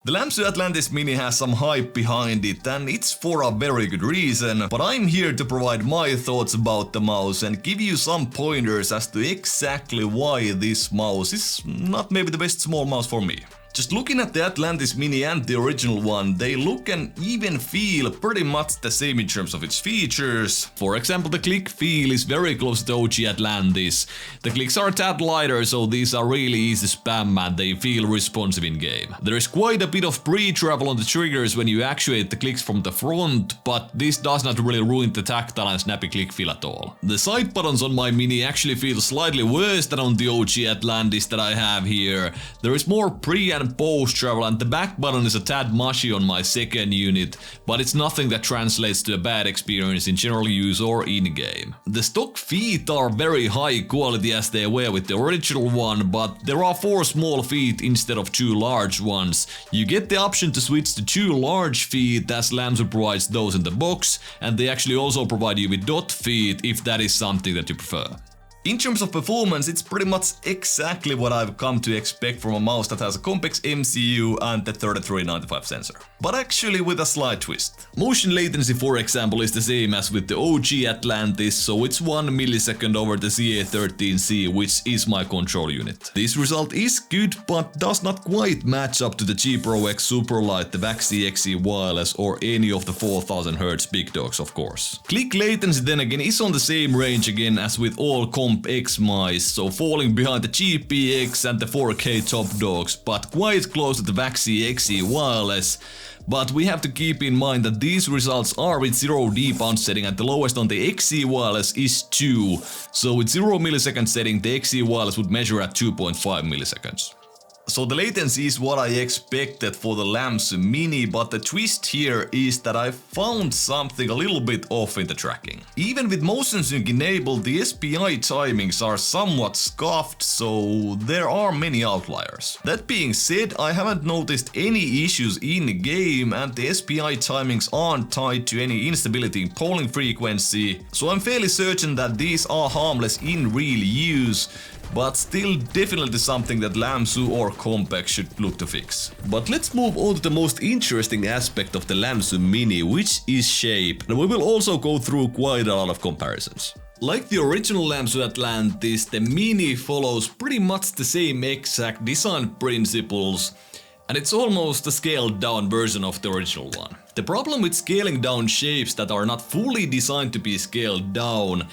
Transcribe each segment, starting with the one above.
The Lamzu Atlantis Mini has some hype behind it, and it's for a very good reason, but I'm here to provide my thoughts about the mouse and give you some pointers as to exactly why this mouse is not maybe the best small mouse for me. Just looking at the Atlantis Mini and the original one, they look and even feel pretty much the same in terms of its features. For example, the click feel is very close to the OG Atlantis. The clicks are a tad lighter, so these are really easy to spam and they feel responsive in game. There is quite a bit of pre-travel on the triggers when you actuate the clicks from the front, but this does not really ruin the tactile and snappy click feel at all. The side buttons on my Mini actually feel slightly worse than on the OG Atlantis that I have here. There is more pre and post travel, and the back button is a tad mushy on my second unit, but it's nothing that translates to a bad experience in general use or in-game. The stock feet are very high quality as they were with the original one, but there are 4 small feet instead of 2 large ones. You get the option to switch to 2 large feet as Lamzu provides those in the box, and they actually also provide you with dot feet if that is something that you prefer. In terms of performance, it's pretty much exactly what I've come to expect from a mouse that has a complex MCU and the 3395 sensor. But actually with a slight twist. Motion latency, for example, is the same as with the OG Atlantis, so it's 1 millisecond over the CA13C, which is my control unit. This result is good, but does not quite match up to the G Pro X Superlight, the Vaxi XE Wireless, or any of the 4000Hz big dogs, of course. Click latency then again is on the same range again as with all Comp X mice, so falling behind the GPX and the 4K top dogs, but quite close to the Vaxi XE Wireless. But we have to keep in mind that these results are with 0 debounce setting, and the lowest on the XE Wireless is 2. So with 0 millisecond setting, the XE Wireless would measure at 2.5 milliseconds. So the latency is what I expected for the Lamzu Mini, but the twist here is that I found something a little bit off in the tracking. Even with motion sync enabled, the SPI timings are somewhat scuffed, so there are many outliers. That being said, I haven't noticed any issues in game, and the SPI timings aren't tied to any instability in polling frequency, so I'm fairly certain that these are harmless in real use. But still definitely something that Lamzu or Comp X should look to fix. But let's move on to the most interesting aspect of the Lamzu Mini, which is shape, and we will also go through quite a lot of comparisons. Like the original Lamzu Atlantis, the Mini follows pretty much the same exact design principles, and it's almost a scaled down version of the original one. The problem with scaling down shapes that are not fully designed to be scaled down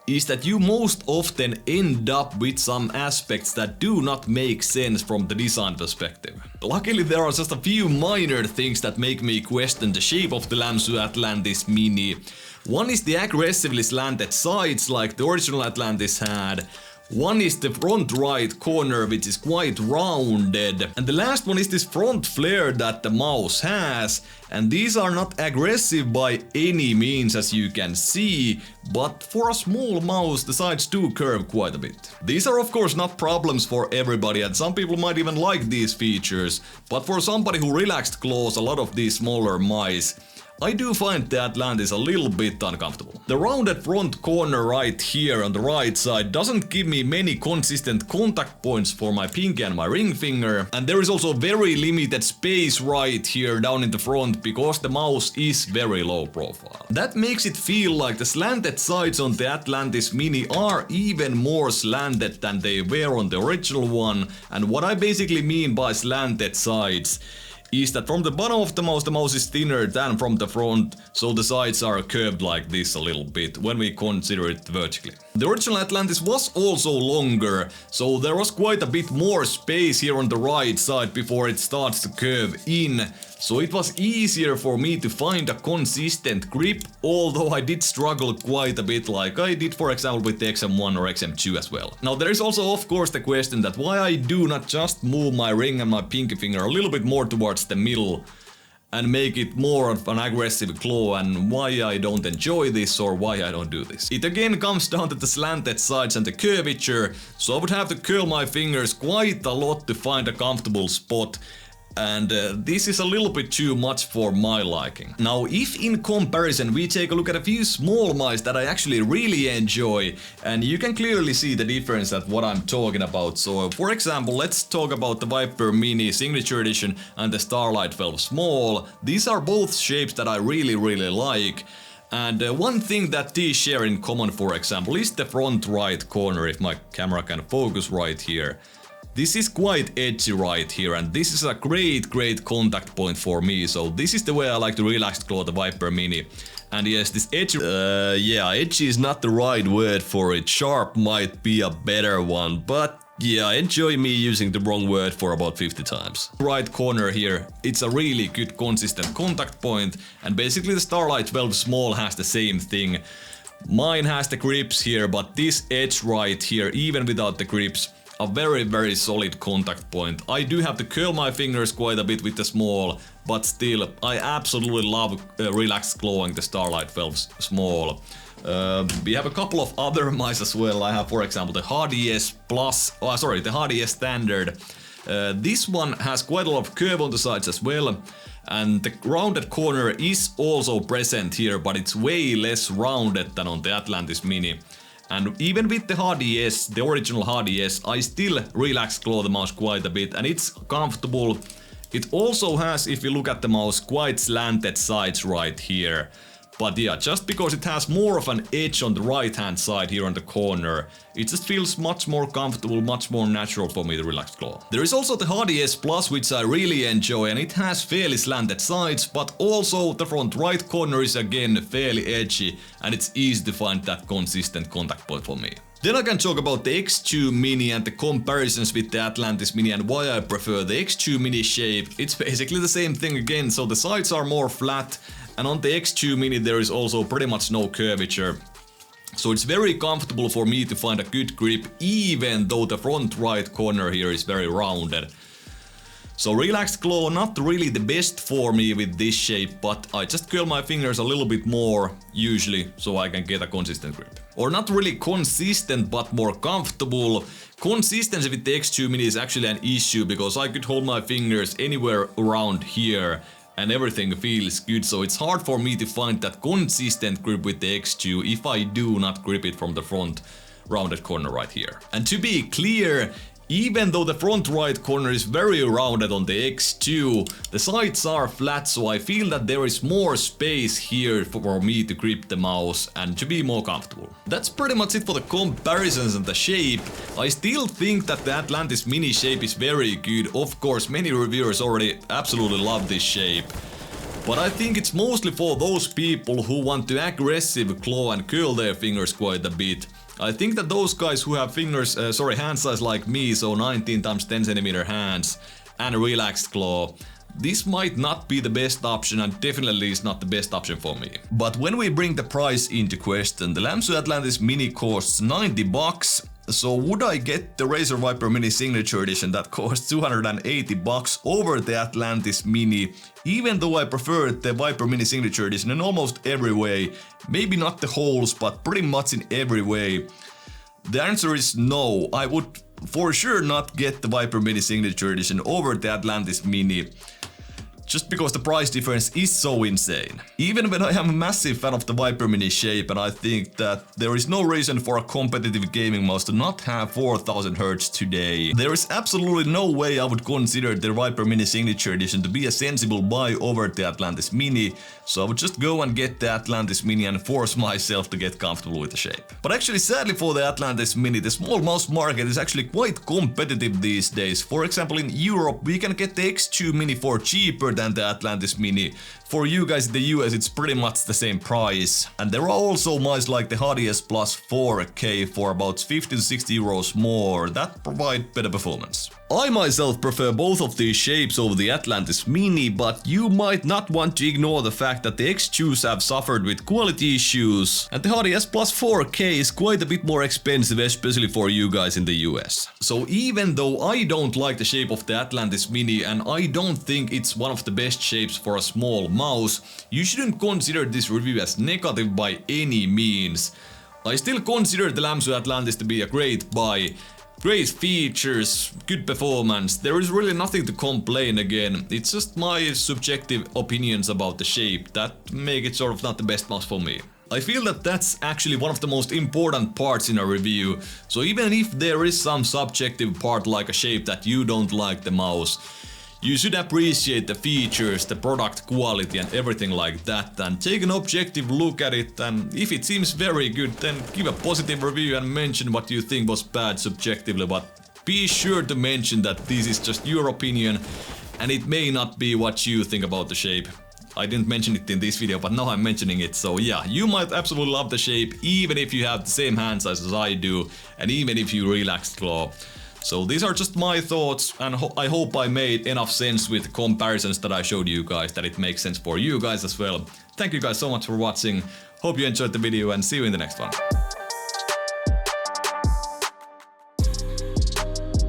is that you most often end up with some aspects that do not make sense from the design perspective. Luckily, there are just a few minor things that make me question the shape of the Lamzu Atlantis Mini. One is the aggressively slanted sides like the original Atlantis had. One is the front right corner, which is quite rounded, and the last one is this front flare that the mouse has, and these are not aggressive by any means as you can see, but for a small mouse the sides do curve quite a bit. These are of course not problems for everybody, and some people might even like these features, but for somebody who relaxed claws a lot of these smaller mice, I do find the Atlantis a little bit uncomfortable. The rounded front corner right here on the right side doesn't give me many consistent contact points for my pinky and my ring finger, and there is also very limited space right here down in the front because the mouse is very low profile. That makes it feel like the slanted sides on the Atlantis Mini are even more slanted than they were on the original one, and what I basically mean by slanted sides is that from the bottom of the mouse is thinner than from the front, so the sides are curved like this a little bit when we consider it vertically. The original Atlantis was also longer, so there was quite a bit more space here on the right side before it starts to curve in, so it was easier for me to find a consistent grip, although I did struggle quite a bit like I did for example with the XM1 or XM2 as well. Now there is also of course the question that why I do not just move my ring and my pinky finger a little bit more towards the middle and make it more of an aggressive claw, and why I don't enjoy this or why I don't do this. It again comes down to the slanted sides and the curvature, so I would have to curl my fingers quite a lot to find a comfortable spot. and this is a little bit too much for my liking. Now, if in comparison we take a look at a few small mice that I actually really enjoy, and you can clearly see the difference at what I'm talking about. So, for example, let's talk about the Viper Mini Signature Edition and the Starlight Valve Small. These are both shapes that I really like. And one thing that these share in common, for example, is the front right corner, if my camera can focus right here. This is quite edgy right here, and this is a great contact point for me, so this is the way I like to relaxed claw the Viper Mini. And yes, this edgy, edgy is not the right word for it, sharp might be a better one, but yeah, enjoy me using the wrong word for about 50 times. Right corner here, it's a really good consistent contact point, and basically the Starlight Valve Small has the same thing. Mine has the grips here, but this edge right here, even without the grips, a very solid contact point. I do have to curl my fingers quite a bit with the Small, but still, I absolutely love relaxed clawing the Starlight Valve Small. We have a couple of other mice as well. I have, for example, the HDS Plus, the HDS Standard. This one has quite a lot of curve on the sides as well, and the rounded corner is also present here, but it's way less rounded than on the Atlantis Mini. And even with the HDS, the original HDS, I still relax claw the mouse quite a bit, and it's comfortable. It also has, if you look at the mouse, quite slanted sides right here. But yeah, just because it has more of an edge on the right hand side here on the corner, it just feels much more comfortable, much more natural for me to relax claw. There is also the HDS Plus, which I really enjoy, and it has fairly slanted sides, but also the front right corner is again fairly edgy, and it's easy to find that consistent contact point for me. Then I can talk about the X2 Mini and the comparisons with the Atlantis Mini and why I prefer the X2 Mini shape. It's basically the same thing again, so the sides are more flat, and on the X2 Mini there is also pretty much no curvature. So it's very comfortable for me to find a good grip, even though the front right corner here is very rounded. So relaxed claw, not really the best for me with this shape, but I just curl my fingers a little bit more, usually, so I can get a consistent grip. Or not really consistent, but more comfortable. Consistency with the X2 Mini is actually an issue, because I could hold my fingers anywhere around here, and everything feels good, so it's hard for me to find that consistent grip with the X2 if I do not grip it from the front rounded corner right here. And to be clear, even though the front right corner is very rounded on the X2, the sides are flat, so I feel that there is more space here for me to grip the mouse and to be more comfortable. That's pretty much it for the comparisons and the shape. I still think that the Atlantis Mini shape is very good. Of course, many reviewers already absolutely love this shape. But I think it's mostly for those people who want to aggressive claw and curl their fingers quite a bit. I think that those guys who have hand size like me, so 19 x 10 cm hands and relaxed claw, this might not be the best option, and definitely is not the best option for me. But when we bring the price into question, the Lamzu Atlantis Mini costs $90. So would I get the Razer Viper Mini Signature Edition that costs $280 over the Atlantis Mini, even though I prefer the Viper Mini Signature Edition in almost every way? Maybe not the holes, but pretty much in every way. The answer is no. I would for sure not get the Viper Mini Signature Edition over the Atlantis Mini, just because the price difference is so insane. Even when I am a massive fan of the Viper Mini shape, and I think that there is no reason for a competitive gaming mouse to not have 4000 Hz today, there is absolutely no way I would consider the Viper Mini Signature Edition to be a sensible buy over the Atlantis Mini, so I would just go and get the Atlantis Mini and force myself to get comfortable with the shape. But actually, sadly for the Atlantis Mini, the small mouse market is actually quite competitive these days. For example, in Europe we can get the X2 Mini for cheaper than the Atlantis Mini. For you guys in the US, it's pretty much the same price. And there are also mice like the HDS Plus 4K for about 50 to 60 euros more that provide better performance. I myself prefer both of these shapes over the Atlantis Mini, but you might not want to ignore the fact that the X2s have suffered with quality issues, and the HDS Plus 4K is quite a bit more expensive, especially for you guys in the US. So even though I don't like the shape of the Atlantis Mini, and I don't think it's one of the best shapes for a small mouse, you shouldn't consider this review as negative by any means. I still consider the Lamzu Atlantis to be a great buy. Great features, good performance, there is really nothing to complain again. It's just my subjective opinions about the shape that make it sort of not the best mouse for me. I feel that that's actually one of the most important parts in a review, so even if there is some subjective part like a shape that you don't like the mouse, you should appreciate the features, the product quality and everything like that, and take an objective look at it, and if it seems very good then give a positive review and mention what you think was bad subjectively, but be sure to mention that this is just your opinion and it may not be what you think about the shape. I didn't mention it in this video, but now I'm mentioning it, so yeah, you might absolutely love the shape even if you have the same hand size as I do and even if you relaxed claw. So these are just my thoughts, and I hope I made enough sense with the comparisons that I showed you guys, that it makes sense for you guys as well. Thank you guys so much for watching, hope you enjoyed the video and see you in the next one.